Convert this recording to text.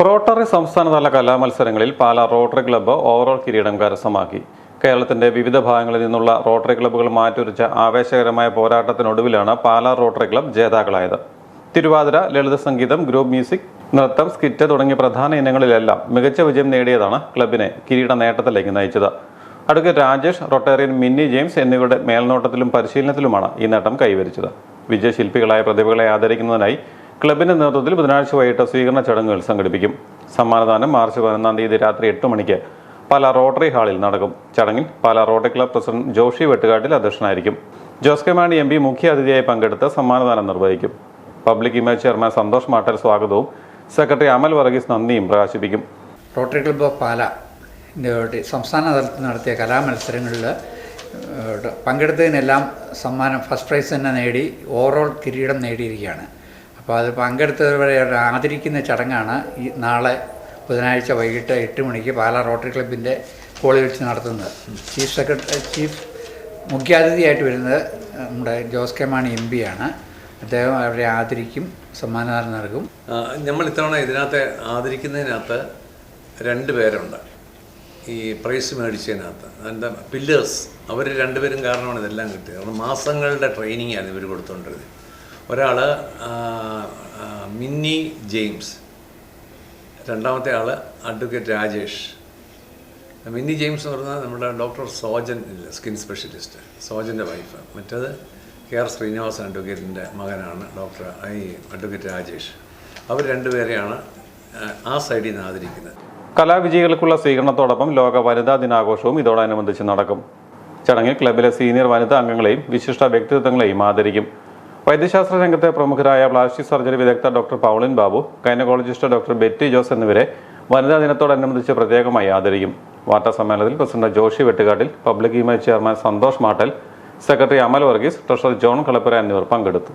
Rotary സംസ്ഥാനതല കലാമത്സരങ്ങളിൽ Pala rotary club overall കിരീടം കരസ്ഥമാക്കി. കേരളത്തിന്റെ വിവിധ ഭാഗങ്ങളിൽ നിന്നുള്ള റോട്ടറി ക്ലബ്ബുകൾ മാറ്റുരച്ച ആവേശകരമായ പോരാട്ടത്തിനൊടുവിലാണ് പാലാ റോട്ടറി ക്ലബ്ബ് ജേതാക്കളായത്. തിരുവാതിര, ലളിത സംഗീതം, ഗ്രൂപ്പ് മ്യൂസിക്, നൃത്തം, സ്കിറ്റ് തുടങ്ങിയ പ്രധാന ഇനങ്ങളിലെല്ലാം മികച്ച വിജയം നേടിയതാണ് ക്ലബിനെ കിരീട നേട്ടത്തിലേക്ക് നയിച്ചത്. അഡ്വക്കേറ്റ് രാജേഷ്, റൊട്ടേറിയൻ മിന്നി ജെയിംസ് എന്നിവരുടെ മേൽനോട്ടത്തിലും പരിശീലനത്തിലുമാണ് ഈ നേട്ടം കൈവരിച്ചത്. വിജയശില്പികളായ പ്രതിഭകളെ ആദരിക്കുന്നതിനായി ക്ലബിന്റെ നേതൃത്വത്തിൽ ബുധനാഴ്ച വൈകിട്ട് സ്വീകരണ ചടങ്ങുകൾ സംഘടിപ്പിക്കും. സമ്മാനദാനം മാർച്ച് 11 രാത്രി 8 മണിക്ക് പാലാ റോട്ടറി ഹാളിൽ നടക്കും. ചടങ്ങിൽ Pala rotary club president Joshi Vettukattil അധ്യക്ഷനായിരിക്കും. ജോസ് കെ മാണി MP മുഖ്യ അതിഥിയായി പങ്കെടുത്ത് സമ്മാനദാനം നിർവഹിക്കും. പബ്ലിക് ഇമേജ് ചെയർമാൻ സന്തോഷ് മാട്ടൽ സ്വാഗതവും സെക്രട്ടറി അമൽ വർഗീസ് നന്ദിയും പ്രകാശിപ്പിക്കും. റോട്ടറി ക്ലബ്ബ് ഓഫ് പാല സംസ്ഥാന തലത്തിൽ നടത്തിയ കലാമത്സരങ്ങളിൽ പങ്കെടുത്തതിനെല്ലാം സമ്മാനം ഫസ്റ്റ് പ്രൈസ് തന്നെ നേടി ഓവറോൾ കിരീടം നേടിയിരിക്കുകയാണ്. അപ്പോൾ അത് പങ്കെടുത്തവരെ ആദരിക്കുന്ന ചടങ്ങാണ് ഈ നാളെ ബുധനാഴ്ച വൈകിട്ട് 8 മണിക്ക് പാലാ റോട്ടറി ക്ലബിൻ്റെ ഹാളിൽ വെച്ച് നടത്തുന്നത്. ചീഫ് മുഖ്യാതിഥിയായിട്ട് വരുന്നത് നമ്മുടെ ജോസ് കെ മാണി MP ആണ്. അദ്ദേഹം അവരെ ആദരിക്കും, സമ്മാനദാനം നൽകും. നമ്മൾ ഇത്തവണ ഇതിനകത്ത് ആദരിക്കുന്നതിനകത്ത് 2 പേരുണ്ട്. ഈ പ്രൈസ് മേടിച്ചതിനകത്ത് അതിൻ്റെ പില്ലേഴ്സ് അവർ 2 പേരും കാരണമാണ് ഇതെല്ലാം കിട്ടിയത്. കാരണം മാസങ്ങളുടെ ട്രെയിനിങ്ങാണ് ഇവർ കൊടുത്തുകൊണ്ടിരുന്നത്. ഒരാൾ മിന്നി ജെയിംസ്, രണ്ടാമത്തെ ആൾ അഡ്വക്കേറ്റ് രാജേഷ്. മിന്നി ജെയിംസ് എന്ന് പറഞ്ഞാൽ നമ്മുടെ ഡോക്ടർ സോജൻ, സ്കിൻ സ്പെഷ്യലിസ്റ്റ്, സോജൻ്റെ വൈഫ്. മറ്റേത് KR ശ്രീനിവാസൻ അഡ്വക്കേറ്റിൻ്റെ മകനാണ് അഡ്വക്കേറ്റ് രാജേഷ്. അവർ 2 പേരെയാണ് ആ സൈഡിൽ നിന്ന് ആദരിക്കുന്നത്. കലാവിജയികൾക്കുള്ള സ്വീകരണത്തോടൊപ്പം ലോക വനിതാ ദിനാഘോഷവും ഇതോടനുബന്ധിച്ച് നടക്കും. ചടങ്ങിൽ ക്ലബിലെ സീനിയർ വനിതാ അംഗങ്ങളെയും വിശിഷ്ട വ്യക്തിത്വങ്ങളെയും ആദരിക്കും. വൈദ്യശാസ്ത്ര രംഗത്തെ പ്രമുഖരായ പ്ലാസ്റ്റിക് സർജറി വിദഗ്ധ doctor Paulin Babu, gynaecologist doctor Betty Jose എന്നിവരെ വനിതാ ദിനത്തോടനുബന്ധിച്ച് പ്രത്യേകമായി ആദരിക്കും. വാർത്താ സമ്മേളനത്തിൽ president Joshi Vettukattil, public image chairman Santhosh Mattal, secretary Amal Varghese, treasurer John Kalappura എന്നിവർ പങ്കെടുത്തു.